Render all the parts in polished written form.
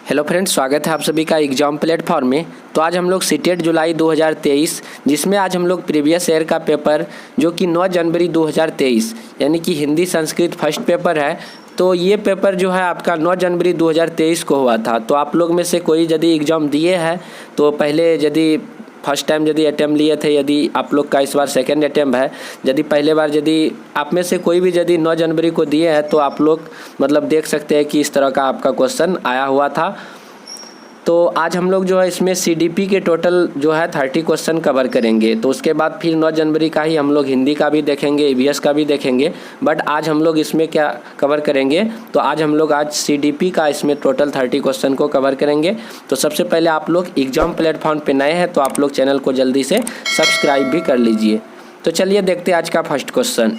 Hello friends, स्वागत है आप सभी का एग्जाम प्लेटफॉर्म में। तो आज हम लोग सीटेट जुलाई 2023 जिसमें आज हम लोग प्रीवियस ईयर का पेपर जो कि 9 जनवरी 2023 यानी कि हिंदी संस्कृत फर्स्ट पेपर है। तो ये पेपर जो है आपका 9 जनवरी 2023 को हुआ था। तो आप लोग में से कोई यदि एग्ज़ाम दिए हैं तो पहले यदि फर्स्ट टाइम यदि अटैम्प्ट लिए थे, यदि आप लोग का इस बार सेकेंड अटैम्प्ट है, यदि पहले बार यदि आप में से कोई भी यदि 9 जनवरी को दिए हैं तो आप लोग मतलब देख सकते हैं कि इस तरह का आपका क्वेश्चन आया हुआ था। तो आज हम लोग जो है इसमें सीडीपी के टोटल जो है 30 क्वेश्चन कवर करेंगे। तो उसके बाद फिर 9 जनवरी का ही हम लोग हिंदी का भी देखेंगे, ईवीएस का भी देखेंगे। बट आज हम लोग इसमें क्या कवर करेंगे, तो आज सीडीपी का इसमें टोटल 30 क्वेश्चन को कवर करेंगे। तो सबसे पहले आप लोग एग्जाम प्लेटफॉर्म पे नए हैं तो आप लोग चैनल को जल्दी से सब्सक्राइब भी कर लीजिए। तो चलिए देखते हैं आज का फर्स्ट क्वेश्चन।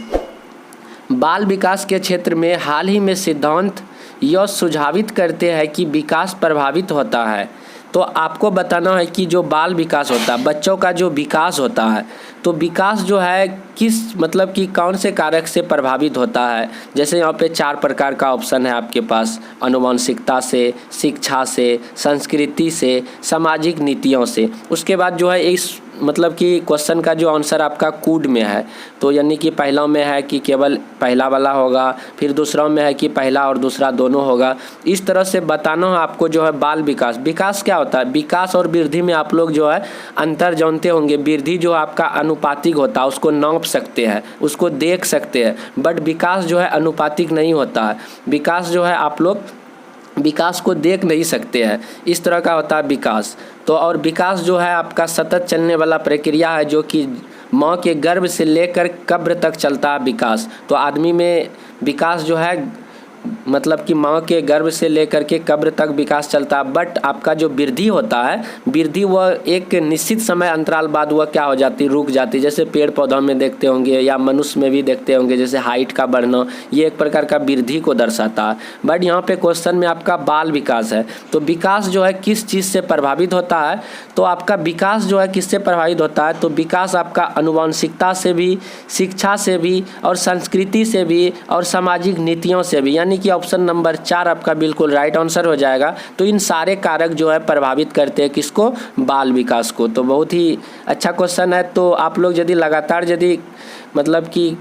बाल विकास के क्षेत्र में हाल ही में सिद्धांत यह सुझावित करते हैं कि विकास प्रभावित होता है। तो आपको बताना है कि जो बाल विकास होता है, बच्चों का जो विकास होता है, तो विकास जो है किस मतलब कि कौन से कारक से प्रभावित होता है। जैसे यहाँ पे 4 प्रकार का ऑप्शन है आपके पास, आनुवंशिकता से, शिक्षा से, संस्कृति से, सामाजिक नीतियों से। उसके बाद जो है इस मतलब कि क्वेश्चन का जो आंसर आपका कूड में है, तो यानी कि पहला में है कि केवल पहला वाला होगा, फिर दूसरा में है कि पहला और दूसरा दोनों होगा। इस तरह से बताना है आपको जो है बाल विकास। विकास क्या होता है? विकास और वृद्धि में आप लोग जो है अंतर जानते होंगे। वृद्धि जो आपका अनुपातिक होता है उसको नाप सकते हैं, उसको देख सकते हैं, बट विकास जो है अनुपातिक नहीं होता है। विकास जो है आप लोग विकास को देख नहीं सकते हैं, इस तरह का होता है विकास। तो और विकास जो है आपका सतत चलने वाला प्रक्रिया है जो कि माँ के गर्भ से लेकर कब्र तक चलता है विकास। तो आदमी में विकास जो है मतलब कि माँ के गर्भ से लेकर के कब्र तक विकास चलता है। बट आपका जो वृद्धि होता है, वृद्धि वह एक निश्चित समय अंतराल बाद वह क्या हो जाती, रुक जाती। जैसे पेड़ पौधों में देखते होंगे या मनुष्य में भी देखते होंगे, जैसे हाइट का बढ़ना, ये एक प्रकार का वृद्धि को दर्शाता है। बट यहाँ पे क्वेश्चन में आपका बाल विकास है। तो विकास जो है किस चीज़ से प्रभावित होता है, तो आपका विकास जो है किससे प्रभावित होता है, तो विकास आपका आनुवंशिकता से भी, शिक्षा से भी और संस्कृति से भी और सामाजिक नीतियों से भी, यानी कि ऑप्शन नंबर 4 आपका बिल्कुल राइट आंसर हो जाएगा। तो इन सारे कारक जो है प्रभावित करते हैं किसको, बाल विकास को। तो बहुत ही अच्छा क्वेश्चन है। तो आप लोग यदि लगातार यदि मतलब कि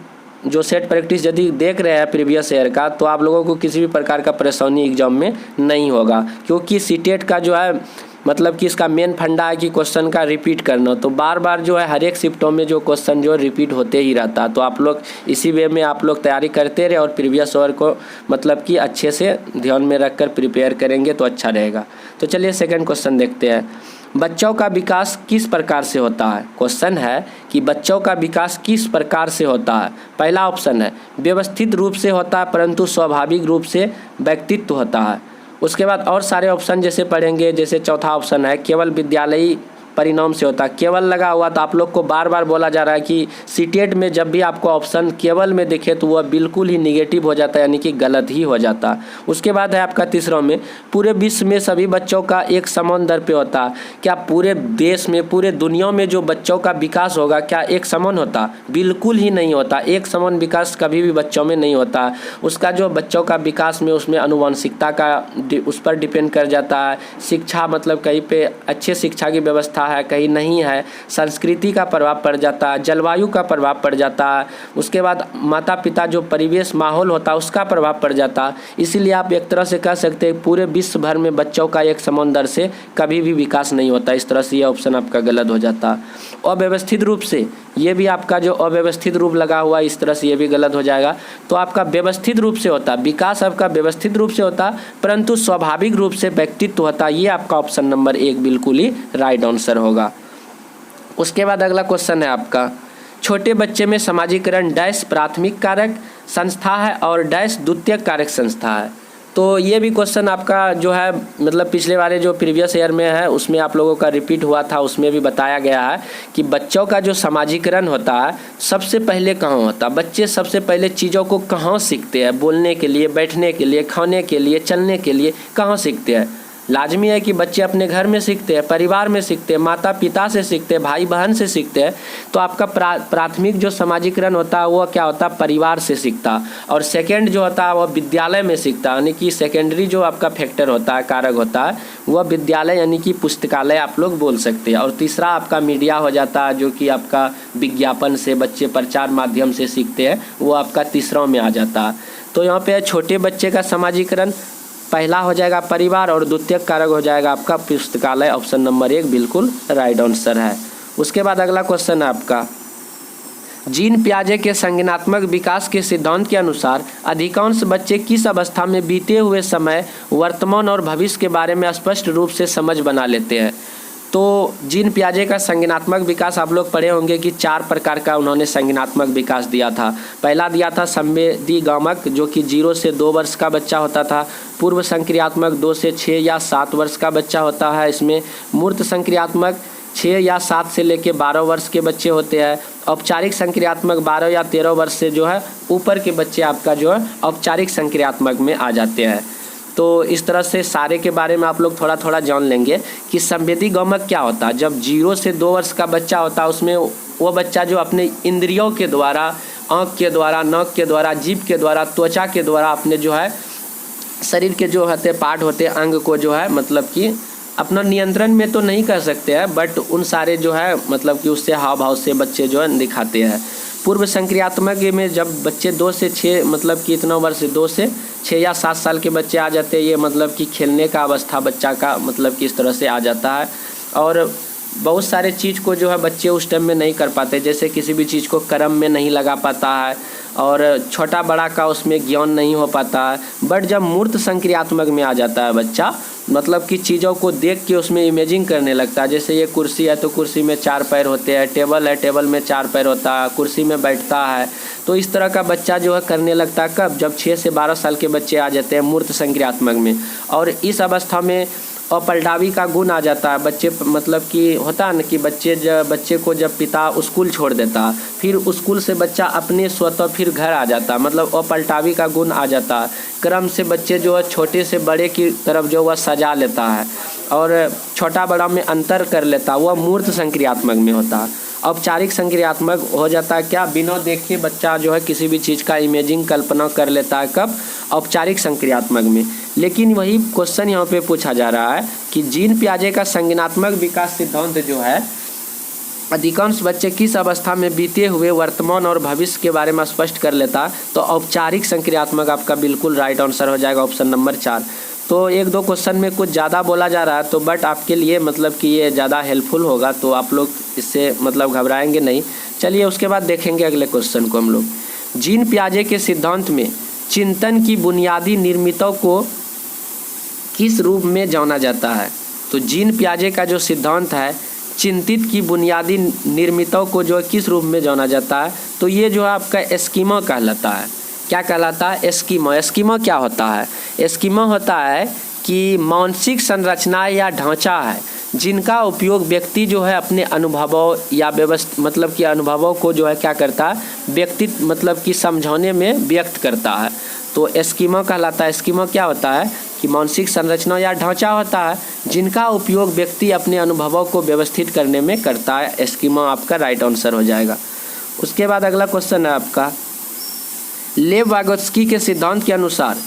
जो सेट प्रैक्टिस यदि देख रहे हैं प्रीवियस ईयर का, तो आप लोगों को किसी भी प्रकार का परेशानी एग्जाम में नहीं होगा, क्योंकि सीटेट का जो है मतलब कि इसका मेन फंडा है कि क्वेश्चन का रिपीट करना। तो बार बार जो है हर एक शिफ्टों में जो क्वेश्चन जो रिपीट होते ही रहता। तो आप लोग इसी वे में आप लोग तैयारी करते रहे और प्रीवियस ईयर को मतलब कि अच्छे से ध्यान में रखकर प्रिपेयर करेंगे तो अच्छा रहेगा। तो चलिए सेकंड क्वेश्चन देखते हैं। बच्चों का विकास किस प्रकार से होता है? क्वेश्चन है कि बच्चों का विकास किस प्रकार से होता है। पहला ऑप्शन है व्यवस्थित रूप से होता है परंतु स्वाभाविक रूप से व्यक्तित्व होता है। उसके बाद और सारे ऑप्शन जैसे पढ़ेंगे, जैसे चौथा ऑप्शन है केवल विद्यालयी परिणाम से होता है। केवल लगा हुआ तो आप लोग को बार बार बोला जा रहा है कि सीटेट में जब भी आपको ऑप्शन केवल में दिखे तो वह बिल्कुल ही निगेटिव हो जाता है, यानी कि गलत ही हो जाता है। उसके बाद है आपका तीसरा में पूरे विश्व में सभी बच्चों का एक समान दर पे होता है। क्या पूरे देश में, पूरे दुनिया में जो बच्चों का विकास होगा क्या एक समान होता? बिल्कुल ही नहीं होता। एक समान विकास कभी भी बच्चों में नहीं होता। उसका जो बच्चों का विकास में उसमें आनुवंशिकता का उस पर डिपेंड कर जाता है। शिक्षा मतलब कहीं पे अच्छे शिक्षा की व्यवस्था है, कहीं नहीं है। संस्कृति का प्रभाव पड़ जाता है, जलवायु का प्रभाव पड़ जाता है। उसके बाद माता पिता जो परिवेश माहौल होता है उसका प्रभाव पड़ जाता है। इसीलिए आप एक तरह से कह सकते हैं पूरे विश्व भर में बच्चों का एक समान दर से कभी भी विकास नहीं होता। इस तरह से ये ऑप्शन आपका गलत हो जाता है। अव्यवस्थित रूप से, ये भी आपका जो अव्यवस्थित रूप लगा हुआ है इस तरह से ये भी गलत हो जाएगा। तो आपका व्यवस्थित रूप से होता है, विकास आपका व्यवस्थित रूप से होता है परंतु स्वाभाविक रूप से व्यक्तित्व होता है। ये आपका ऑप्शन नंबर 1 बिल्कुल ही राइट आंसर होगा। उसके बाद अगला क्वेश्चन है आपका छोटे बच्चे में समाजीकरण डैश प्राथमिक कारक संस्था है और डैश द्वितीयक कारक संस्था है। तो ये भी क्वेश्चन आपका जो है मतलब पिछले वाले जो प्रीवियस ईयर में है उसमें आप लोगों का रिपीट हुआ था, उसमें भी बताया गया है कि बच्चों का जो समाजीकरण होता है सबसे पहले कहाँ होता है। बच्चे सबसे पहले चीज़ों को कहाँ सीखते हैं? बोलने के लिए, बैठने के लिए, खाने के लिए, चलने के लिए कहाँ सीखते हैं? लाजमी है कि बच्चे अपने घर में सीखते हैं, परिवार में सीखते हैं, माता पिता से सीखते हैं, भाई बहन से सीखते हैं। तो आपका प्राथमिक जो समाजीकरण होता है वो क्या होता है, परिवार से सीखता। और सेकंड जो होता है वो विद्यालय में सीखता, यानी कि सेकेंडरी जो आपका फैक्टर होता है, कारक होता है, वह विद्यालय यानी कि पुस्तकालय आप लोग बोल सकते हैं। और तीसरा आपका मीडिया हो जाता है, जो कि आपका विज्ञापन से बच्चे प्रचार माध्यम से सीखते हैं, वो आपका तीसरा में आ जाता है। तो यहाँ पे छोटे बच्चे का समाजीकरण पहला हो जाएगा परिवार और द्वितीय कारक हो जाएगा आपका पुस्तकालय। ऑप्शन नंबर 1 बिल्कुल राइट आंसर है। उसके बाद अगला क्वेश्चन है आपका, जीन पियाजे के संज्ञानात्मक विकास के सिद्धांत के अनुसार अधिकांश बच्चे किस अवस्था में बीते हुए समय, वर्तमान और भविष्य के बारे में स्पष्ट रूप से समझ बना लेते हैं। तो जीन पियाजे का संज्ञानात्मक विकास आप लोग पढ़े होंगे कि 4 प्रकार का उन्होंने संज्ञानात्मक विकास दिया था। पहला दिया था संवेदीगामक, जो कि 0 से 2 वर्ष का बच्चा होता था। पूर्व संक्रियात्मक 2 से 6 या 7 वर्ष का बच्चा होता है। इसमें मूर्त संक्रियात्मक 6 या 7 से लेकर 12 वर्ष के बच्चे होते हैं। औपचारिक संक्रियात्मक 12 या 13 वर्ष से जो है ऊपर के बच्चे आपका जो है औपचारिक संक्रियात्मक में आ जाते हैं। तो इस तरह से सारे के बारे में आप लोग थोड़ा थोड़ा जान लेंगे कि संवेदीगामक क्या होता है। जब 0 से 2 वर्ष का बच्चा होता है उसमें वो बच्चा जो अपने इंद्रियों के द्वारा, आँख के द्वारा, नाक के द्वारा, जीभ के द्वारा, त्वचा के द्वारा अपने जो है शरीर के जो होते पार्ट होते अंग को जो है मतलब कि अपना नियंत्रण में तो नहीं कर सकते हैं, बट उन सारे जो है मतलब कि उससे हाव भाव से बच्चे जो है दिखाते हैं। पूर्व संक्रियात्मक में जब बच्चे 2 से 6 मतलब कि इतना वर्ष 2 से 6 या 7 साल के बच्चे आ जाते हैं, ये मतलब कि खेलने का अवस्था बच्चा का मतलब कि इस तरह से आ जाता है। और बहुत सारे चीज़ को जो है बच्चे उस टाइम में नहीं कर पाते, जैसे किसी भी चीज़ को क्रम में नहीं लगा पाता है और छोटा बड़ा का उसमें ज्ञान नहीं हो पाता है। बट जब मूर्त संक्रियात्मक में आ जाता है बच्चा, मतलब कि चीज़ों को देख के उसमें इमेजिंग करने लगता है। जैसे ये कुर्सी है तो कुर्सी में 4 पैर होते हैं, टेबल है टेबल में 4 पैर होता है, कुर्सी में बैठता है। तो इस तरह का बच्चा जो है करने लगता है कब, जब 6 से 12 साल के बच्चे आ जाते हैं मूर्त संक्रियात्मक में। और इस अवस्था में अपलटावी का गुण आ जाता है। बच्चे मतलब कि होता है ना कि बच्चे को जब पिता स्कूल छोड़ देता, फिर स्कूल से बच्चा अपने स्वतः फिर घर आ जाता, मतलब अपलटावी का गुण आ जाता है। क्रम से बच्चे जो है छोटे से बड़े की तरफ जो वह सजा लेता है और छोटा बड़ा में अंतर कर लेता, वह मूर्त संक्रियात्मक में होता है। औपचारिक संक्रियात्मक हो जाता है क्या, बिना देखे बच्चा जो है किसी भी चीज़ का इमेजिंग कल्पना कर लेता है, कब, औपचारिक संक्रियात्मक में। लेकिन वही क्वेश्चन यहाँ पे पूछा जा रहा है कि जीन पियाजे का संज्ञानात्मक विकास सिद्धांत जो है अधिकांश बच्चे किस अवस्था में बीते हुए वर्तमान और भविष्य के बारे में स्पष्ट कर लेता, तो औपचारिक संक्रियात्मक आपका बिल्कुल राइट आंसर हो जाएगा, ऑप्शन नंबर 4। तो 1-2 क्वेश्चन में कुछ ज़्यादा बोला जा रहा है तो बट आपके लिए मतलब कि ये ज़्यादा हेल्पफुल होगा, तो आप लोग इससे मतलब घबराएंगे नहीं। चलिए उसके बाद देखेंगे अगले क्वेश्चन को हम लोग। जीन पियाजे के सिद्धांत में चिंतन की बुनियादी निर्मितों को किस रूप में जाना जाता है। तो जीन पियाजे का जो सिद्धांत है, चिंतित की बुनियादी निर्मितों को जो किस रूप में जाना जाता है, तो ये जो है आपका एस्कीमा कहलाता है। क्या कहलाता है, एस्कीमा। एस्कीमा क्या होता है, एस्कीमा होता है कि मानसिक संरचना या ढांचा है जिनका उपयोग व्यक्ति जो है अपने अनुभवों या मतलब कि अनुभवों को जो है क्या करता है, व्यक्ति मतलब कि समझाने में व्यक्त करता है। तो एस्कीमा कहलाता है। एस्कीमा क्या होता है कि मानसिक संरचना या ढांचा होता है जिनका उपयोग व्यक्ति अपने अनुभवों को व्यवस्थित करने में करता है। एस्कीमा आपका राइट आंसर हो जाएगा। उसके बाद अगला क्वेश्चन है आपका, लेव वागोत्स्की के सिद्धांत के अनुसार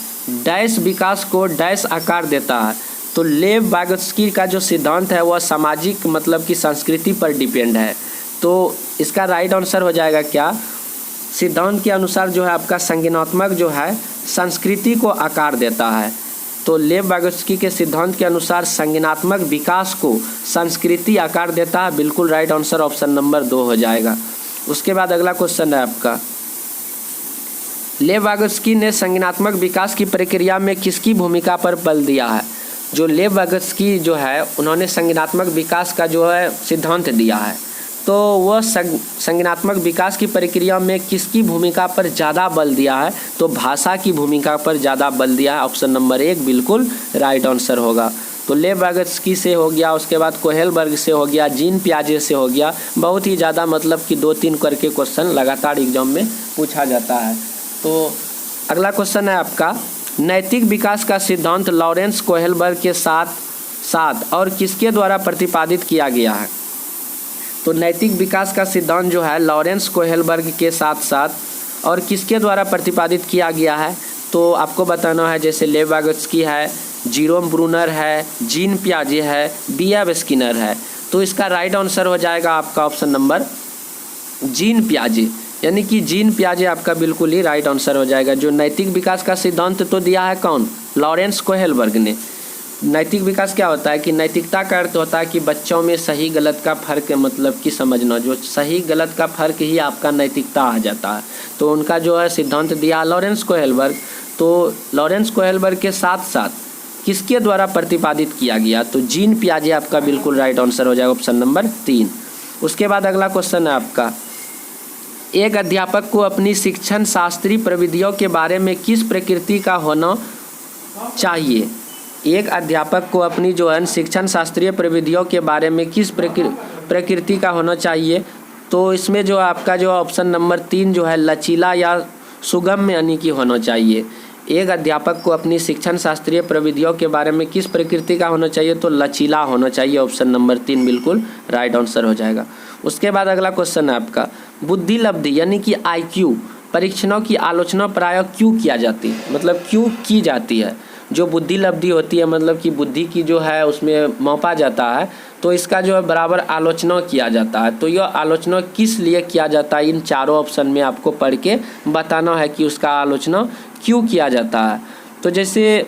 डैश विकास को डैश आकार देता है। तो लेव वागोत्स्की का जो सिद्धांत है वह सामाजिक मतलब कि संस्कृति पर डिपेंड है। तो इसका राइट आंसर हो जाएगा क्या, सिद्धांत के अनुसार जो है आपका संज्ञानात्मक जो है संस्कृति को आकार देता है। तो लेव वागोत्स्की के सिद्धांत के अनुसार संज्ञानात्मक विकास को संस्कृति आकार देता है, बिल्कुल राइट आंसर ऑप्शन नंबर 2 हो जाएगा। उसके बाद अगला क्वेश्चन है आपका, लेव वागोत्स्की ने संज्ञानात्मक विकास की प्रक्रिया में किसकी भूमिका पर बल दिया है। जो लेव वागोत्स्की जो है उन्होंने संज्ञानात्मक विकास का जो है सिद्धांत दिया है, तो वह संज्ञानात्मक विकास की प्रक्रिया में किसकी भूमिका पर ज़्यादा बल दिया है, तो भाषा की भूमिका पर ज़्यादा बल दिया है। ऑप्शन नंबर 1 बिल्कुल राइट आंसर होगा। तो लेव वागोत्स्की से हो गया, उसके बाद कोहेलबर्ग से हो गया, जीन पियाजे से हो गया। बहुत ही ज़्यादा मतलब कि 2-3 करके क्वेश्चन लगातार एग्जाम में पूछा जाता है। तो अगला क्वेश्चन है आपका, नैतिक विकास का सिद्धांत लॉरेंस कोहेलबर्ग के साथ और किसके द्वारा प्रतिपादित किया गया है? तो नैतिक विकास का सिद्धांत जो है लॉरेंस कोहेलबर्ग के साथ और किसके द्वारा प्रतिपादित किया गया है? तो आपको बताना है, जैसे लेव वागोत्स्की है, जीरोम ब्रूनर है, जीन पियाजे है, B.F. स्किनर है। तो इसका राइट आंसर हो जाएगा आपका ऑप्शन नंबर जीन पियाजे, यानी कि जीन पियाजे आपका बिल्कुल ही राइट आंसर हो जाएगा। जो नैतिक विकास का सिद्धांत तो दिया है कौन? लॉरेंस कोहेलबर्ग ने। नैतिक विकास क्या होता है कि नैतिकता का अर्थ होता है कि बच्चों में सही गलत का फ़र्क मतलब कि समझना, जो सही गलत का फ़र्क ही आपका नैतिकता आ जाता है। तो उनका जो है सिद्धांत दिया लॉरेंस कोहेलबर्ग। तो लॉरेंस कोहेलबर्ग के साथ किसके द्वारा प्रतिपादित किया गया? तो जीन पियाजे आपका बिल्कुल राइट आंसर हो जाएगा ऑप्शन नंबर 3। उसके बाद अगला क्वेश्चन है आपका, एक अध्यापक को अपनी शिक्षण शास्त्रीय प्रविधियों के बारे में किस प्रकृति का होना चाहिए? एक अध्यापक को अपनी जो है शिक्षण शास्त्रीय प्रविधियों के बारे में किस प्रकृति का होना चाहिए? तो इसमें जो आपका जो ऑप्शन नंबर 3 जो है लचीला या सुगम्य यानी कि होना चाहिए। एक अध्यापक को अपनी शिक्षण शास्त्रीय प्रविधियों के बारे में किस प्रकृति का होना चाहिए? तो लचीला होना चाहिए। ऑप्शन नंबर 3 बिल्कुल राइट आंसर हो जाएगा। उसके बाद अगला क्वेश्चन है आपका, बुद्धि लब्धि यानी कि IQ परीक्षणों की आलोचना प्रायः क्यों किया जाती है? मतलब क्यों की जाती है? जो बुद्धि लब्धि होती है मतलब कि बुद्धि की जो है उसमें मापा जाता है, तो इसका जो है बराबर आलोचना किया जाता है। तो यह आलोचना किस लिए किया जाता है? इन चारों ऑप्शन में आपको पढ़ के बताना है कि उसका आलोचना क्यों किया जाता है। तो जैसे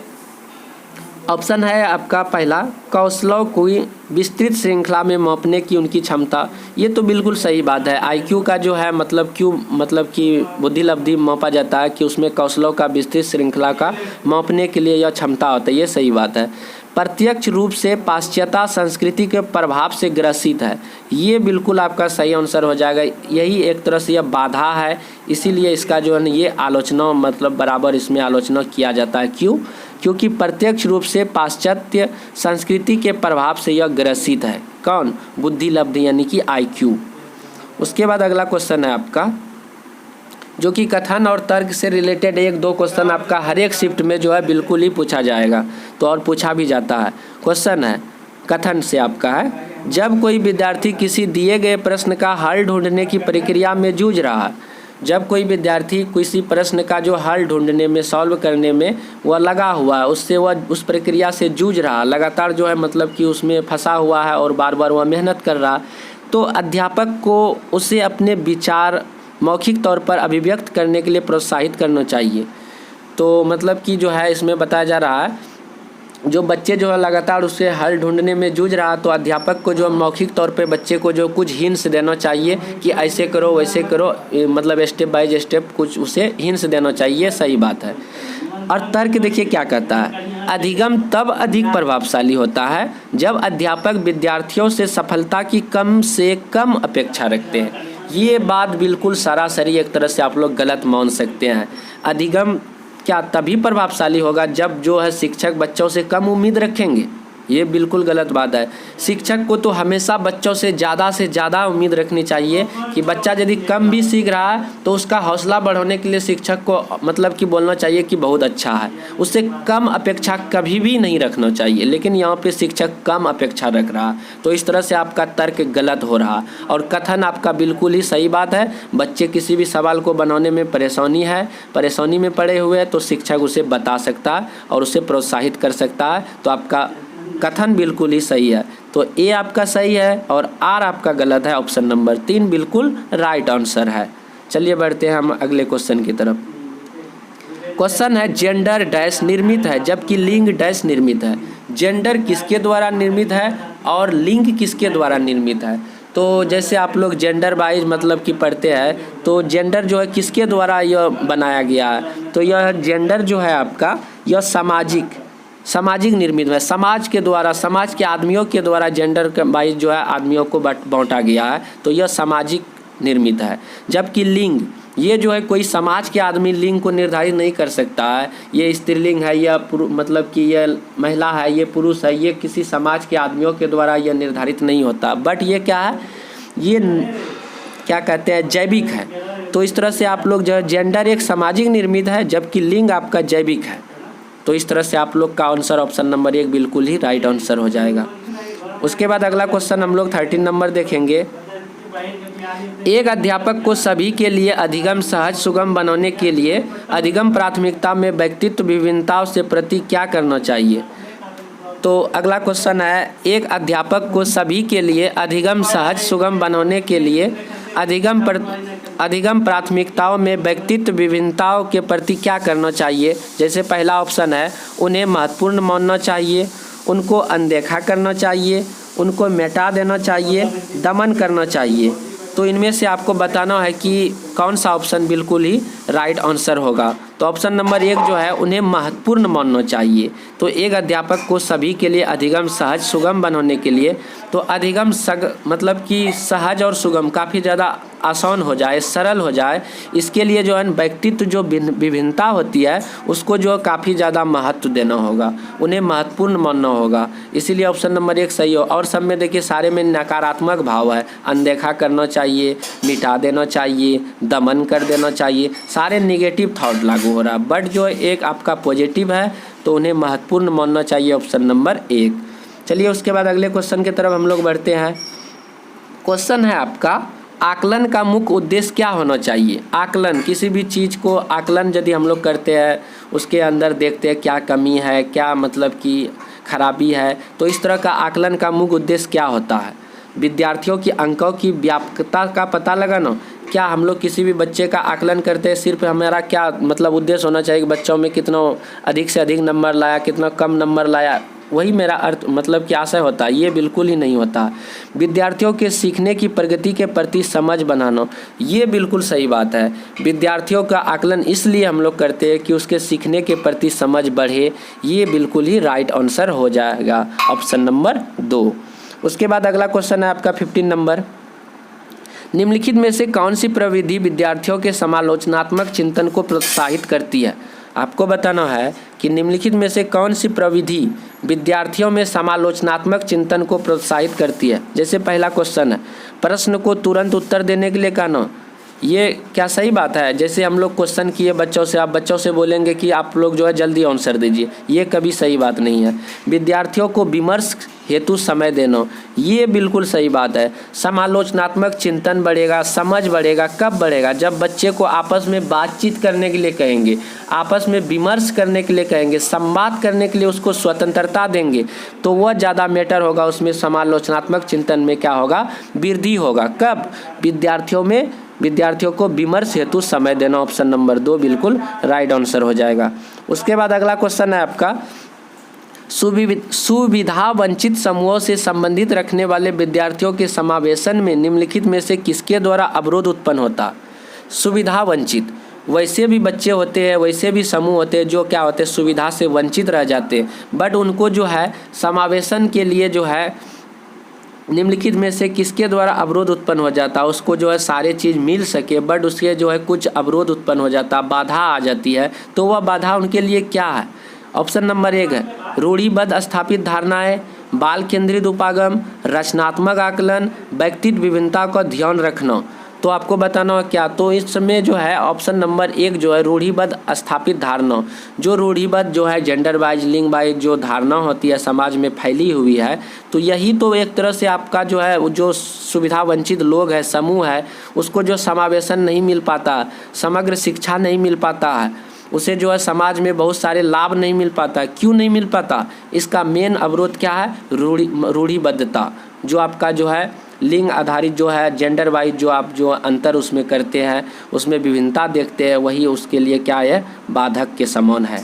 ऑप्शन है आपका पहला, कौशलों को विस्तृत श्रृंखला में मापने की उनकी क्षमता। ये तो बिल्कुल सही बात है। IQ का जो है मतलब क्यों मतलब कि बुद्धि लब्धि मापा जाता है कि उसमें कौशलों का विस्तृत श्रृंखला का मापने के लिए यह क्षमता होता है, ये सही बात है। प्रत्यक्ष रूप से पाश्चात्य संस्कृति के प्रभाव से ग्रसित है, ये बिल्कुल आपका सही आंसर हो जाएगा। यही एक तरह से यह बाधा है, इसीलिए इसका जो है ये आलोचना मतलब बराबर इसमें आलोचना किया जाता है। क्यों? क्योंकि प्रत्यक्ष रूप से पाश्चात्य संस्कृति के प्रभाव से यह ग्रसित है। कौन? बुद्धि लब्धि यानी कि IQ। उसके बाद अगला क्वेश्चन है आपका, जो कि कथन और तर्क से रिलेटेड 1-2 क्वेश्चन आपका हर एक शिफ्ट में जो है बिल्कुल ही पूछा जाएगा, तो और पूछा भी जाता है। क्वेश्चन है कथन से आपका है, जब कोई विद्यार्थी किसी दिए गए प्रश्न का हल ढूंढने की प्रक्रिया में जूझ रहा है, जब कोई विद्यार्थी किसी प्रश्न का जो हल ढूंढने में सॉल्व करने में वह लगा हुआ है, उससे वह उस प्रक्रिया से जूझ रहा, लगातार जो है मतलब कि उसमें फंसा हुआ है और बार बार वह मेहनत कर रहा, तो अध्यापक को उसे अपने विचार मौखिक तौर पर अभिव्यक्त करने के लिए प्रोत्साहित करना चाहिए। तो मतलब कि जो है इसमें बताया जा रहा है, जो बच्चे जो है लगातार उससे हल ढूंढने में जूझ रहा, तो अध्यापक को जो मौखिक तौर पे बच्चे को जो कुछ हिंट्स देना चाहिए कि ऐसे करो वैसे करो, मतलब स्टेप बाय स्टेप कुछ उसे हिंट्स देना चाहिए। सही बात है। और तर्क देखिए क्या कहता है, अधिगम तब अधिक प्रभावशाली होता है जब अध्यापक विद्यार्थियों से सफलता की कम से कम अपेक्षा रखते हैं। ये बात बिल्कुल सरासरी एक तरह से आप लोग गलत मान सकते हैं। अधिगम क्या तभी प्रभावशाली होगा जब जो है शिक्षक बच्चों से कम उम्मीद रखेंगे, ये बिल्कुल गलत बात है। शिक्षक को तो हमेशा बच्चों से ज़्यादा उम्मीद रखनी चाहिए कि बच्चा यदि कम भी सीख रहा है तो उसका हौसला बढ़ाने के लिए शिक्षक को मतलब कि बोलना चाहिए कि बहुत अच्छा है, उससे कम अपेक्षा कभी भी नहीं रखना चाहिए। लेकिन यहाँ पे शिक्षक कम अपेक्षा रख रहा, तो इस तरह से आपका तर्क गलत हो रहा। और कथन आपका बिल्कुल ही सही बात है। बच्चे किसी भी सवाल को बनाने में परेशानी में पड़े हुए हैं तो शिक्षक उसे बता सकता है और उसे प्रोत्साहित कर सकता है। तो आपका कथन बिल्कुल ही सही है। तो ए आपका सही है और आर आपका गलत है। ऑप्शन नंबर 3 बिल्कुल राइट आंसर है। चलिए बढ़ते हैं हम अगले क्वेश्चन की तरफ। क्वेश्चन है, जेंडर डैश निर्मित है जबकि लिंग डैश निर्मित है। जेंडर किसके द्वारा निर्मित है और लिंग किसके द्वारा निर्मित है? तो जैसे आप लोग जेंडर वाइज मतलब कि पढ़ते हैं, तो जेंडर जो है किसके द्वारा यह बनाया गया है? तो यह जेंडर जो है आपका यह सामाजिक निर्मित है। समाज के द्वारा, समाज के आदमियों के द्वारा जेंडर वाइज जो है आदमियों को बांटा गया है, तो यह सामाजिक निर्मित है। जबकि लिंग, ये जो है कोई समाज के आदमी लिंग को निर्धारित नहीं कर सकता है, ये स्त्रीलिंग है या मतलब कि ये महिला है, ये पुरुष है, ये किसी समाज के आदमियों के द्वारा यह निर्धारित नहीं होता। बट ये क्या है, ये क्या कहते हैं, जैविक है। तो इस तरह से आप लोग जो है जेंडर एक सामाजिक निर्मित है जबकि लिंग आपका जैविक है। तो इस तरह से आप लोग का आंसर ऑप्शन नंबर 1 बिल्कुल ही राइट आंसर हो जाएगा। उसके बाद अगला क्वेश्चन हम लोग 13 नंबर देखेंगे। एक अध्यापक को सभी के लिए अधिगम सहज सुगम बनाने के लिए अधिगम प्राथमिकता में व्यक्तित्व विभिन्नताओं से प्रति क्या करना चाहिए। तो अगला क्वेश्चन है, एक अध्यापक को सभी के लिए अधिगम सहज सुगम बनाने के लिए अधिगम प्राथमिकताओं में व्यक्तित्व विभिन्नताओं के प्रति क्या करना चाहिए। जैसे पहला ऑप्शन है, उन्हें महत्वपूर्ण मानना चाहिए, उनको अनदेखा करना चाहिए, उनको मिटा देना चाहिए, दमन करना चाहिए। तो इनमें से आपको बताना है कि कौन सा ऑप्शन बिल्कुल ही राइट आंसर होगा। तो ऑप्शन नंबर 1 जो है, उन्हें महत्वपूर्ण मानना चाहिए। तो एक अध्यापक को सभी के लिए अधिगम सहज सुगम बनाने के लिए तो अधिगम मतलब कि सहज और सुगम काफ़ी ज़्यादा आसान हो जाए, सरल हो जाए, इसके लिए जो है व्यक्तित्व जो विभिन्नता होती है उसको जो काफ़ी ज़्यादा महत्व देना होगा, उन्हें महत्वपूर्ण मानना होगा। इसीलिए ऑप्शन नंबर 1 सही हो। और सब में देखिए सारे में नकारात्मक भाव है, अनदेखा करना चाहिए, मिटा देना चाहिए, दमन कर देना चाहिए, सारे निगेटिव थॉट लागू हो रहा है। बट जो एक आपका पॉजिटिव है तो उन्हें महत्वपूर्ण मानना चाहिए, ऑप्शन नंबर 1। चलिए उसके बाद अगले क्वेश्चन की तरफ हम लोग बढ़ते हैं। क्वेश्चन है आपका, आकलन का मुख्य उद्देश्य क्या होना चाहिए। आकलन, किसी भी चीज़ को आकलन यदि हम लोग करते हैं, उसके अंदर देखते हैं क्या कमी है, क्या मतलब कि खराबी है, तो इस तरह का आकलन का मुख्य उद्देश्य क्या होता है। विद्यार्थियों की अंकों की व्यापकता का पता लगाना। क्या हम लोग किसी भी बच्चे का आकलन करते हैं, सिर्फ हमारा क्या मतलब उद्देश्य होना चाहिए कि बच्चों में कितना अधिक से अधिक नंबर लाया, कितना कम नंबर लाया, वही मेरा अर्थ मतलब कि आशय होता है। ये बिल्कुल ही नहीं होता। विद्यार्थियों के सीखने की प्रगति के प्रति समझ बनाना, ये बिल्कुल सही बात है। विद्यार्थियों का आकलन इसलिए हम लोग करते हैं कि उसके सीखने के प्रति समझ बढ़े, ये बिल्कुल ही राइट आंसर हो जाएगा, ऑप्शन नंबर 2। उसके बाद अगला क्वेश्चन है आपका 15 नंबर। निम्नलिखित में से कौन सी प्रविधि विद्यार्थियों के समालोचनात्मक चिंतन को प्रोत्साहित करती है। आपको बताना है कि निम्नलिखित में से कौन सी प्रविधि विद्यार्थियों में समालोचनात्मक चिंतन को प्रोत्साहित करती है। जैसे पहला क्वेश्चन है, प्रश्न को तुरंत उत्तर देने के लिए कहना, ये क्या सही बात है। जैसे हम लोग क्वेश्चन किए बच्चों से, आप बच्चों से बोलेंगे कि आप लोग जो है जल्दी आंसर दीजिए, ये कभी सही बात नहीं है। विद्यार्थियों को विमर्श हेतु समय देना, ये बिल्कुल सही बात है। समालोचनात्मक चिंतन बढ़ेगा, समझ बढ़ेगा, कब बढ़ेगा, जब बच्चे को आपस में बातचीत करने के लिए कहेंगे, आपस में विमर्श करने के लिए कहेंगे, संवाद करने के लिए उसको स्वतंत्रता देंगे, तो वह ज़्यादा मैटर होगा, उसमें समालोचनात्मक चिंतन में क्या होगा, वृद्धि होगा। कब, विद्यार्थियों को विमर्श हेतु समय देना, ऑप्शन नंबर 2 बिल्कुल राइट आंसर हो जाएगा। उसके बाद अगला क्वेश्चन है आपका, सुविधा वंचित समूहों से संबंधित रखने वाले विद्यार्थियों के समावेशन में निम्नलिखित में से किसके द्वारा अवरोध उत्पन्न होता। सुविधा वंचित, वैसे भी बच्चे होते हैं, वैसे भी समूह होते हैं जो क्या होते हैं, सुविधा से वंचित रह जाते हैं, बट उनको जो है समावेशन के लिए जो है निम्नलिखित में से किसके द्वारा अवरोध उत्पन्न हो जाता है। उसको जो है सारे चीज़ मिल सके, बट उसके जो है कुछ अवरोध उत्पन्न हो जाता, बाधा आ जाती है, तो वह बाधा उनके लिए क्या है। ऑप्शन नंबर 1 है रूढ़िबद्ध स्थापित धारणाएं, बाल केंद्रित उपागम, रचनात्मक आकलन, व्यक्तित्व विभिन्नता का ध्यान रखना। तो आपको बताना है क्या, तो इसमें जो है ऑप्शन नंबर 1 जो है रूढ़िबद्ध स्थापित धारणा, जो रूढ़िबद्ध जो है जेंडर वाइज, लिंग वाइज जो धारणा होती है समाज में फैली हुई है, तो यही तो एक तरह से आपका जो है जो सुविधा वंचित लोग है, समूह है, उसको जो समावेशन नहीं मिल पाता, समग्र शिक्षा नहीं मिल पाता है, उसे जो है समाज में बहुत सारे लाभ नहीं मिल पाता। क्यों नहीं मिल पाता, इसका मेन अवरोध क्या है, रूढ़िबद्धता, जो आपका जो है लिंग आधारित जो है, जेंडर वाइज जो आप जो अंतर उसमें करते हैं, उसमें विभिन्नता देखते हैं, वही उसके लिए क्या है, बाधक के समान है।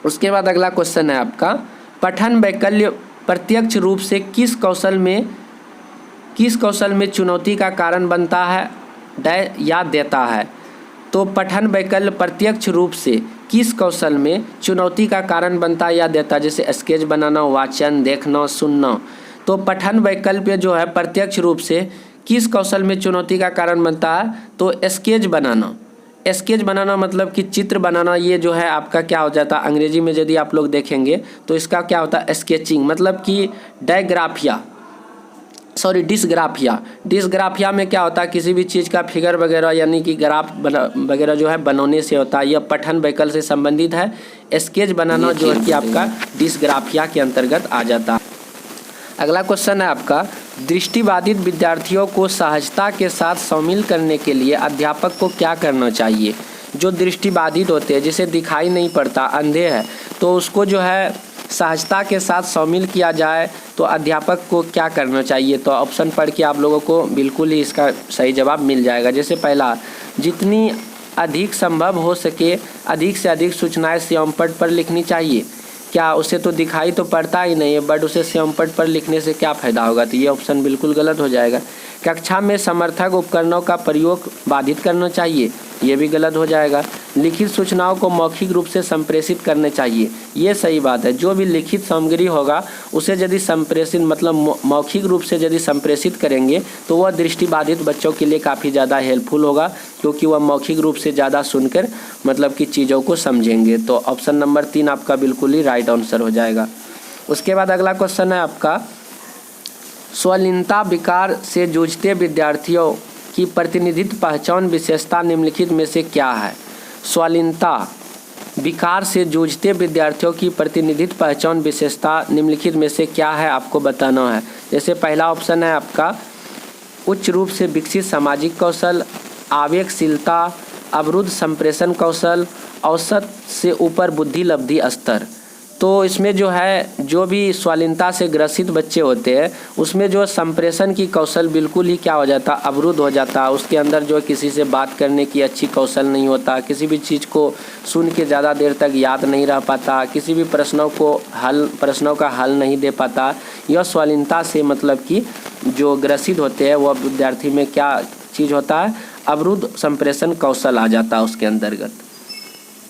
उसके बाद अगला क्वेश्चन है आपका, पठन वैकल्य प्रत्यक्ष रूप से किस कौशल में चुनौती का कारण बनता है या देता है। तो पठन वैकल्य प्रत्यक्ष रूप से किस कौशल में चुनौती का कारण बनता है या देता है। जैसे स्केच बनाना, वाचन, देखना, सुनना। तो पठन वैकल्य जो है प्रत्यक्ष रूप से किस कौशल में चुनौती का कारण बनता है, तो स्केच बनाना मतलब कि चित्र बनाना, ये जो है आपका क्या हो जाता है, अंग्रेजी में यदि आप लोग देखेंगे तो इसका क्या होता है, स्केचिंग, मतलब कि डायग्राफिया, डिस्ग्राफिया। डिस्ग्राफिया में क्या होता है, किसी भी चीज़ का फिगर वगैरह यानी कि ग्राफ वगैरह जो है बनाने से होता है। यह पठन वैकल्प से संबंधित है। स्केच बनाना जो है कि आपका डिस्ग्राफिया के अंतर्गत आ जाता है। अगला क्वेश्चन है आपका, दृष्टिबाधित विद्यार्थियों को सहजता के साथ शामिल करने के लिए अध्यापक को क्या करना चाहिए। जो दृष्टिबाधित होते हैं, जिसे दिखाई नहीं पड़ता, अंधे हैं, तो उसको जो है सहजता के साथ शामिल किया जाए तो अध्यापक को क्या करना चाहिए। तो ऑप्शन पढ़ के आप लोगों को बिल्कुल ही इसका सही जवाब मिल जाएगा। जैसे पहला, जितनी अधिक संभव हो सके अधिक से अधिक सूचनाएं श्यामपट्ट पर लिखनी चाहिए। क्या उसे तो दिखाई तो पड़ता ही नहीं है, बट उसे श्यामपट्ट पर लिखने से क्या फ़ायदा होगा, तो ये ऑप्शन बिल्कुल गलत हो जाएगा। कक्षा में समर्थक उपकरणों का प्रयोग बाधित करना चाहिए, ये भी गलत हो जाएगा। लिखित सूचनाओं को मौखिक रूप से संप्रेषित करने चाहिए, ये सही बात है। जो भी लिखित सामग्री होगा उसे यदि संप्रेषित मतलब मौखिक रूप से यदि संप्रेषित करेंगे तो वह दृष्टिबाधित बच्चों के लिए काफ़ी ज़्यादा हेल्पफुल होगा, क्योंकि वह मौखिक रूप से ज़्यादा सुनकर मतलब कि चीज़ों को समझेंगे। तो ऑप्शन नंबर 3 आपका बिल्कुल ही राइट आंसर हो जाएगा। उसके बाद अगला क्वेश्चन है आपका, स्वलीनता विकार से जूझते विद्यार्थियों की प्रतिनिधित्व पहचान विशेषता निम्नलिखित में से क्या है। स्वलीनता विकार से जूझते विद्यार्थियों की प्रतिनिधित्व पहचान विशेषता निम्नलिखित में से क्या है, आपको बताना है। जैसे पहला ऑप्शन है आपका, उच्च रूप से विकसित सामाजिक कौशल, आवेगशीलता, अवरुद्ध संप्रेषण कौशल, औसत से ऊपर बुद्धि लब्धि स्तर। तो इसमें जो है जो भी स्वालीनता से ग्रसित बच्चे होते हैं उसमें जो संप्रेषण की कौशल बिल्कुल ही क्या हो जाता, अवरुद्ध हो जाता। उसके अंदर जो किसी से बात करने की अच्छी कौशल नहीं होता, किसी भी चीज़ को सुन के ज़्यादा देर तक याद नहीं रह पाता, किसी भी प्रश्नों का हल नहीं दे पाता। यह स्वालीनता से मतलब कि जो ग्रसित होते हैं वह विद्यार्थी में क्या चीज़ होता है, अवरुद्ध संप्रेषण कौशल आ जाता है उसके अंतर्गत।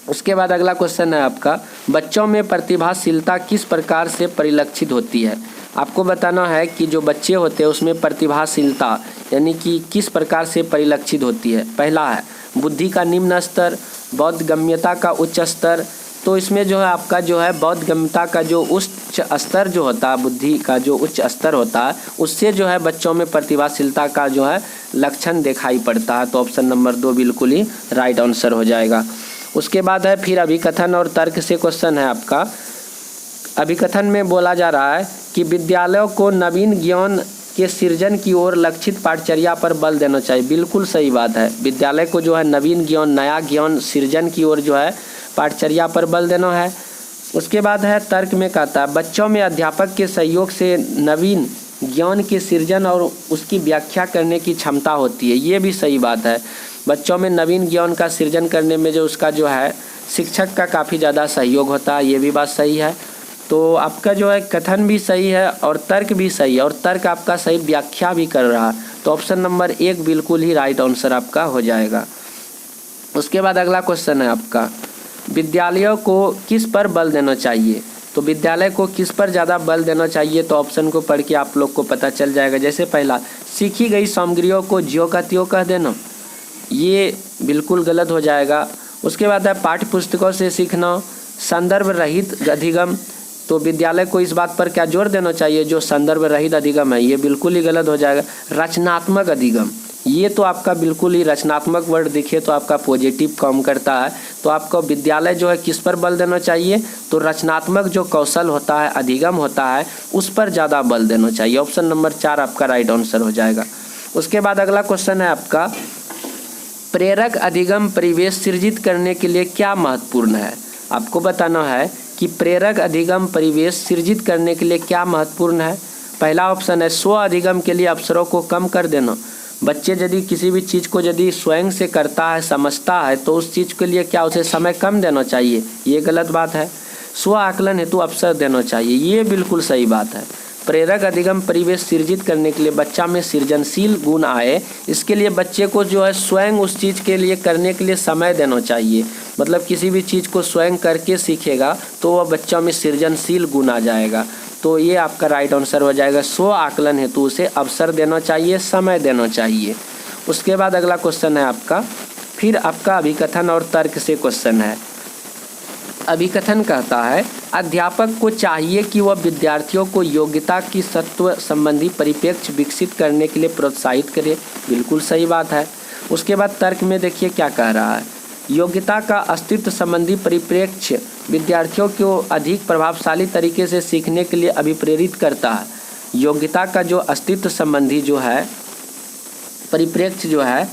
उसके बाद अगला क्वेश्चन है आपका, बच्चों में प्रतिभाशीलता किस प्रकार से परिलक्षित होती है। आपको बताना है कि जो बच्चे होते हैं उसमें प्रतिभाशीलता यानी कि किस प्रकार से परिलक्षित होती है। पहला है बुद्धि का निम्न स्तर, बोधगम्यता का उच्च स्तर। तो इसमें जो है आपका जो है बोधगम्यता का जो उच्च स्तर जो होता है, बुद्धि का जो उच्च स्तर होता है, उससे जो है बच्चों में प्रतिभाशीलता का जो है लक्षण दिखाई पड़ता है। तो ऑप्शन नंबर 2 बिल्कुल ही राइट आंसर हो जाएगा। उसके बाद है फिर अभिकथन और तर्क से क्वेश्चन है आपका। अभिकथन में बोला जा रहा है कि विद्यालयों को नवीन ज्ञान के सृजन की ओर लक्षित पाठचर्या पर बल देना चाहिए। बिल्कुल सही बात है, विद्यालय को जो है नवीन ज्ञान, नया ज्ञान सृजन की ओर जो है पाठचर्या पर बल देना है। उसके बाद है तर्क में कहता है, बच्चों में अध्यापक के सहयोग से नवीन ज्ञान के सृजन और उसकी व्याख्या करने की क्षमता होती है। ये भी सही बात है, बच्चों में नवीन ज्ञान का सृजन करने में जो उसका जो है शिक्षक का काफ़ी ज़्यादा सहयोग होता है। ये भी बात सही है। तो आपका जो है कथन भी सही है और तर्क भी सही है, और तर्क आपका सही व्याख्या भी कर रहा है। तो ऑप्शन नंबर 1 बिल्कुल ही राइट आंसर आपका हो जाएगा। उसके बाद अगला क्वेश्चन है आपका, विद्यालयों को किस पर बल देना चाहिए। तो विद्यालय को किस पर ज़्यादा बल देना चाहिए, तो ऑप्शन को पढ़ के आप लोग को पता चल जाएगा। जैसे पहला, सीखी गई सामग्रियों को ज्यों का त्यों कह देना, ये बिल्कुल गलत हो जाएगा। उसके बाद है पाठ्य पुस्तकों से सीखना, संदर्भ रहित अधिगम। तो विद्यालय को इस बात पर क्या जोर देना चाहिए, जो संदर्भ रहित अधिगम है, ये बिल्कुल ही गलत हो जाएगा। रचनात्मक अधिगम, ये तो आपका बिल्कुल ही रचनात्मक वर्ड दिखे तो आपका पॉजिटिव काम करता है। तो आपको विद्यालय जो है किस पर बल देना चाहिए, तो रचनात्मक जो कौशल होता है, अधिगम होता है, उस पर ज़्यादा बल देना चाहिए। ऑप्शन नंबर 4 आपका राइट आंसर हो जाएगा। उसके बाद अगला क्वेश्चन है आपका, प्रेरक अधिगम परिवेश सृजित करने के लिए क्या महत्वपूर्ण है। आपको बताना है कि प्रेरक अधिगम परिवेश सृजित करने के लिए क्या महत्वपूर्ण है। पहला ऑप्शन है स्व अधिगम के लिए अवसरों को कम कर देना। बच्चे यदि किसी भी चीज़ को यदि स्वयं से करता है, समझता है, तो उस चीज़ के लिए क्या उसे समय कम देना चाहिए, ये गलत बात है। स्व आकलन हेतु अवसर देना चाहिए, ये बिल्कुल सही बात है। प्रेरक अधिगम परिवेश सृजित करने के लिए बच्चा में सृजनशील गुण आए, इसके लिए बच्चे को जो है स्वयं उस चीज़ के लिए करने के लिए समय देना चाहिए। मतलब किसी भी चीज़ को स्वयं करके सीखेगा तो वह बच्चा में सृजनशील गुण आ जाएगा। तो ये आपका राइट आंसर हो जाएगा। स्व आकलन हेतु उसे अवसर देना चाहिए, समय देना चाहिए। उसके बाद अगला क्वेश्चन है आपका, फिर आपका अभिकथन और तर्क से क्वेश्चन है। अभिकथन कहता है अध्यापक को चाहिए कि वह विद्यार्थियों को योग्यता की सत्व संबंधी परिप्रेक्ष्य विकसित करने के लिए प्रोत्साहित करे। बिल्कुल सही बात है। उसके बाद तर्क में देखिए क्या कह रहा है, योग्यता का अस्तित्व संबंधी परिप्रेक्ष्य विद्यार्थियों को अधिक प्रभावशाली तरीके से सीखने के लिए अभिप्रेरित करता है। योग्यता का जो अस्तित्व संबंधी जो है परिप्रेक्ष्य जो है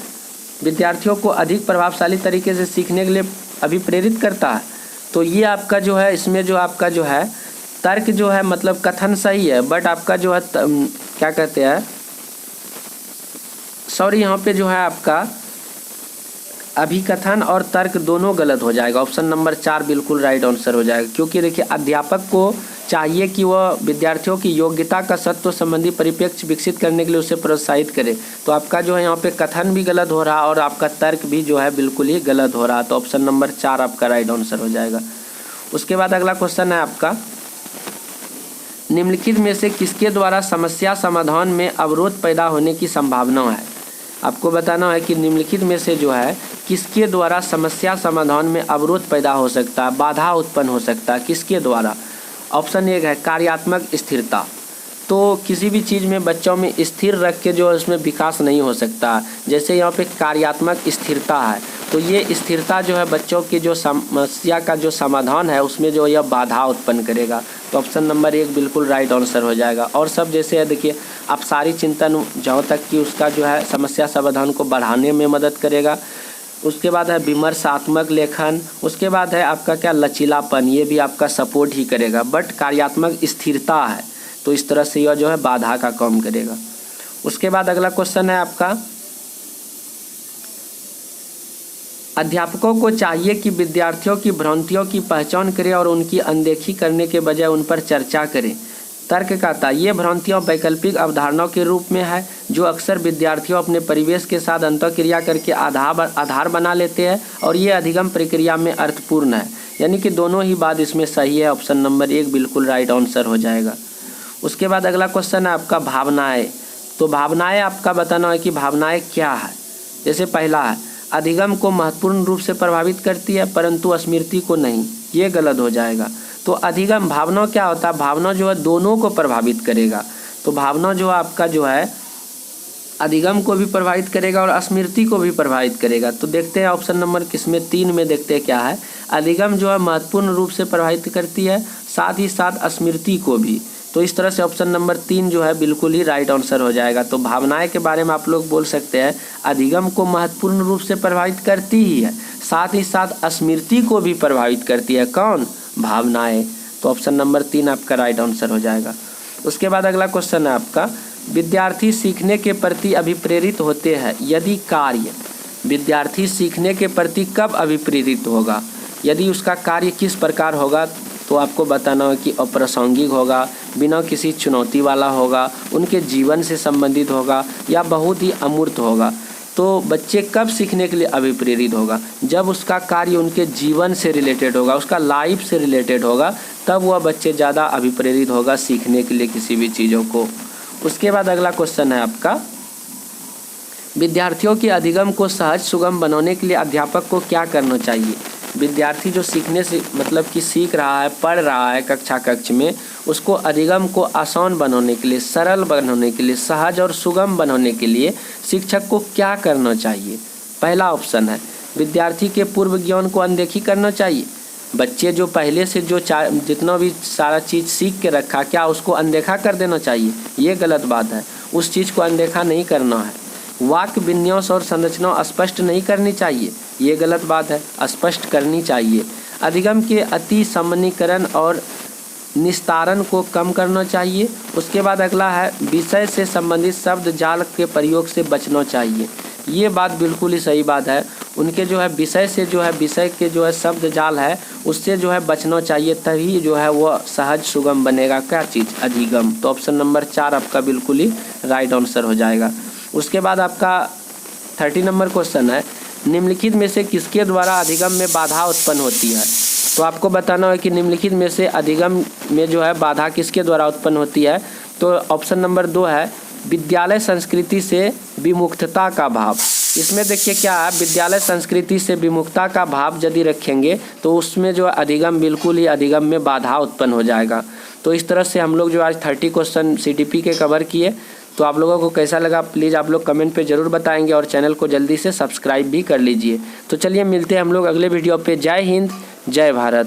विद्यार्थियों को अधिक प्रभावशाली तरीके से सीखने के लिए अभिप्रेरित करता है। तो ये आपका जो है इसमें जो आपका जो है तर्क जो है मतलब कथन सही है, बट आपका जो है क्या कहते हैं सॉरी यहाँ पे जो है आपका अभिकथन और तर्क दोनों गलत हो जाएगा। ऑप्शन नंबर 4 बिल्कुल राइट आंसर हो जाएगा, क्योंकि देखिए अध्यापक को चाहिए कि वह विद्यार्थियों की योग्यता का सत्व संबंधी परिप्रेक्ष्य विकसित करने के लिए उसे प्रोत्साहित करे। तो आपका जो है यहाँ पे कथन भी गलत हो रहा है और आपका तर्क भी जो है बिल्कुल ही गलत हो रहा है। तो ऑप्शन नंबर 4 आपका राइट आंसर हो जाएगा। उसके बाद अगला क्वेश्चन है आपका, निम्नलिखित में से किसके द्वारा समस्या समाधान में अवरोध पैदा होने की संभावना है। आपको बताना है कि निम्नलिखित में से जो है किसके द्वारा समस्या समाधान में अवरोध पैदा हो सकता है, बाधा उत्पन्न हो सकता है, किसके द्वारा। ऑप्शन 1 है कार्यात्मक स्थिरता। तो किसी भी चीज़ में बच्चों में स्थिर रख के जो है उसमें विकास नहीं हो सकता। जैसे यहाँ पे कार्यात्मक स्थिरता है तो ये स्थिरता जो है बच्चों की जो समस्या का जो समाधान है उसमें जो यह बाधा उत्पन्न करेगा। तो ऑप्शन नंबर 1 बिल्कुल राइट आंसर हो जाएगा। और सब जैसे है देखिए अपसारी चिंतन जहाँ तक कि उसका जो है समस्या समाधान को बढ़ाने में मदद करेगा। उसके बाद है विमर्शात्मक लेखन। उसके बाद है आपका क्या लचीलापन, ये भी आपका सपोर्ट ही करेगा। बट कार्यात्मक स्थिरता है तो इस तरह से यह जो है बाधा का काम करेगा। उसके बाद अगला क्वेश्चन है आपका, अध्यापकों को चाहिए कि विद्यार्थियों की भ्रांतियों की पहचान करें और उनकी अनदेखी करने के बजाय उन पर चर्चा करें। तर्क कहता है ये भ्रांतियाँ वैकल्पिक अवधारणाओं के रूप में है जो अक्सर विद्यार्थियों अपने परिवेश के साथ अंतःक्रिया करके आधार बना लेते हैं और ये अधिगम प्रक्रिया में अर्थपूर्ण है। यानी कि दोनों ही बात इसमें सही है। ऑप्शन नंबर 1 बिल्कुल राइट आंसर हो जाएगा। उसके बाद अगला क्वेश्चन है आपका भावनाएं। तो भावनाएं आपका बताना है कि भावनाएं क्या है। जैसे पहला है अधिगम को महत्वपूर्ण रूप से प्रभावित करती है परंतु स्मृति को नहीं, ये गलत हो जाएगा। तो अधिगम भावना क्या होता है, भावना जो है दोनों को प्रभावित करेगा। तो भावना जो आपका जो है अधिगम को भी प्रभावित करेगा और स्मृति को भी प्रभावित करेगा। तो देखते हैं ऑप्शन नंबर किसमें 3 में देखते हैं क्या है। अधिगम जो है महत्वपूर्ण रूप से प्रभावित करती है, साथ ही साथ स्मृति को भी। तो इस तरह से ऑप्शन नंबर 3 जो है बिल्कुल ही राइट आंसर हो जाएगा। तो भावनाएं के बारे में आप लोग बोल सकते हैं अधिगम को महत्वपूर्ण रूप से प्रभावित करती ही है, साथ ही साथ स्मृति को भी प्रभावित करती है। कौन? भावनाएं। तो ऑप्शन नंबर 3 आपका राइट आंसर हो जाएगा। उसके बाद अगला क्वेश्चन है आपका, विद्यार्थी सीखने के प्रति अभिप्रेरित होते हैं यदि कार्य। विद्यार्थी सीखने के प्रति कब अभिप्रेरित होगा, यदि उसका कार्य किस प्रकार होगा। तो आपको बताना है कि अप्रासंगिक होगा, बिना किसी चुनौती वाला होगा, उनके जीवन से संबंधित होगा या बहुत ही अमूर्त होगा। तो बच्चे कब सीखने के लिए अभिप्रेरित होगा, जब उसका कार्य उनके जीवन से रिलेटेड होगा, उसका लाइफ से रिलेटेड होगा, तब वह बच्चे ज़्यादा अभिप्रेरित होगा सीखने के लिए किसी भी चीज़ों को। उसके बाद अगला क्वेश्चन है आपका, विद्यार्थियों के अधिगम को सहज सुगम बनाने के लिए अध्यापक को क्या करना चाहिए। विद्यार्थी जो सीखने से मतलब कि सीख रहा है, पढ़ रहा है कक्ष में, उसको अधिगम को आसान बनाने के लिए, सरल बनाने के लिए, सहज और सुगम बनाने के लिए शिक्षक को क्या करना चाहिए। पहला ऑप्शन है विद्यार्थी के पूर्व ज्ञान को अनदेखी करना चाहिए। बच्चे जो पहले से जो जितना भी सारा चीज़ सीख के रखा, क्या उसको अनदेखा कर देना चाहिए? ये गलत बात है, उस चीज़ को अनदेखा नहीं करना है। वाक्य विन्यास और संरचना स्पष्ट नहीं करनी चाहिए, ये गलत बात है, स्पष्ट करनी चाहिए। अधिगम के अति सामान्यीकरण और निस्तारण को कम करना चाहिए। उसके बाद अगला है विषय से संबंधित शब्द जाल के प्रयोग से बचना चाहिए। ये बात बिल्कुल ही सही बात है, उनके जो है विषय से जो है विषय के जो है शब्द जाल है उससे जो है बचना चाहिए, तभी जो है वो सहज सुगम बनेगा। क्या चीज़? अधिगम। तो ऑप्शन नंबर 4 आपका बिल्कुल ही राइट आंसर हो जाएगा। उसके बाद आपका 30 नंबर क्वेश्चन है, निम्नलिखित में से किसके द्वारा अधिगम में बाधा उत्पन्न होती है। तो आपको बताना है कि निम्नलिखित में से अधिगम में जो है बाधा किसके द्वारा उत्पन्न होती है। तो ऑप्शन नंबर 2 है विद्यालय संस्कृति से विमुक्तता का भाव। इसमें देखिए क्या है, विद्यालय संस्कृति से विमुखता का भाव यदि रखेंगे तो उसमें जो अधिगम बिल्कुल ही अधिगम में बाधा उत्पन्न हो जाएगा। तो इस तरह से हम लोग जो आज 30 क्वेश्चन CTP के कवर किए। तो आप लोगों को कैसा लगा प्लीज़ आप लोग कमेंट पे ज़रूर बताएंगे और चैनल को जल्दी से सब्सक्राइब भी कर लीजिए। तो चलिए मिलते हैं हम लोग अगले वीडियो पे। जय हिंद, जय भारत।